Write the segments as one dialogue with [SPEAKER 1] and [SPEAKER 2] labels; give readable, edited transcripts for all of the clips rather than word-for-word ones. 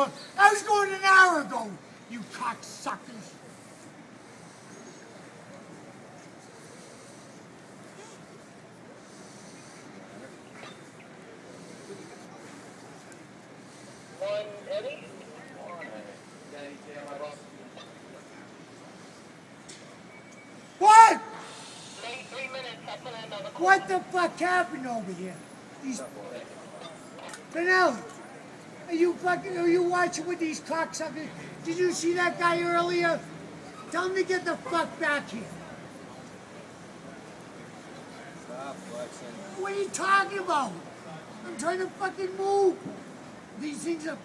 [SPEAKER 1] going. I was going an hour ago, you cocksuckers.
[SPEAKER 2] Eddie?
[SPEAKER 1] What?
[SPEAKER 2] 3 minutes, I put in another call.
[SPEAKER 1] What the fuck happened over here? These... Vanilla, are you watching with these cocksuckers? Did you see that guy earlier? Tell him to get the fuck back here.
[SPEAKER 3] Stop flexing.
[SPEAKER 1] What are you talking about? I'm trying to fucking move. These things are...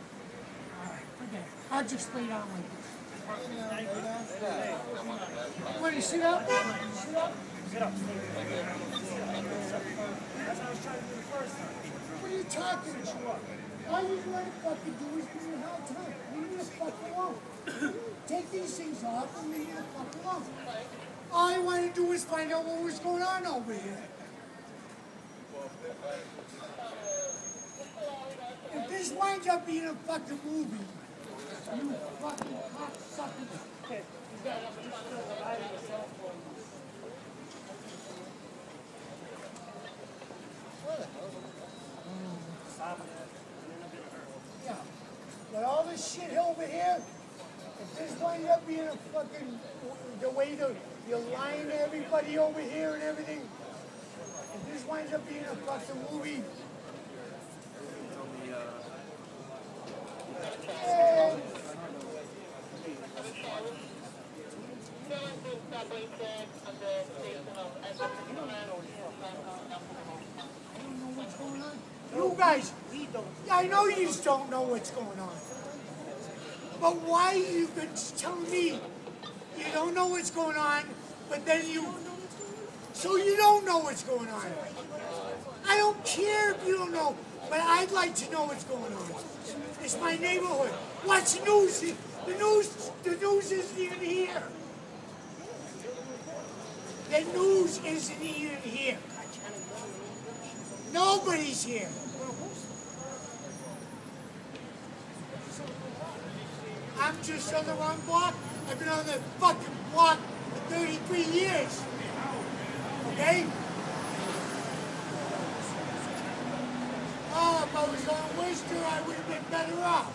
[SPEAKER 1] Alright, forget it. I'll just lay down like this. Want to sit up? Sit up?
[SPEAKER 4] Sit up. That's what I was trying to do the first time.
[SPEAKER 1] What are you talking about? All you want to fucking do is give me a hard time. Leave me the fuck alone. Take these things off and leave me the fuck alone. All I want to do is find out what was going on over here. If this winds up being a fucking movie, you fucking cocksuckers. Yeah, but all this shit over here, if this winds up being a fucking, the way you're lying to everybody over here and everything, if this winds up being a fucking movie, you guys, I know you just don't know what's going on. But why are you telling me you don't know what's going on, but then so you don't know what's going on? I don't care if you don't know, but I'd like to know what's going on. It's my neighborhood. What's the news? The news isn't even here. The news isn't even here. Nobody's here. I'm just on the wrong block. I've been on the fucking block for 33 years. Okay? Oh, if I was on Worcester, I would have been better off.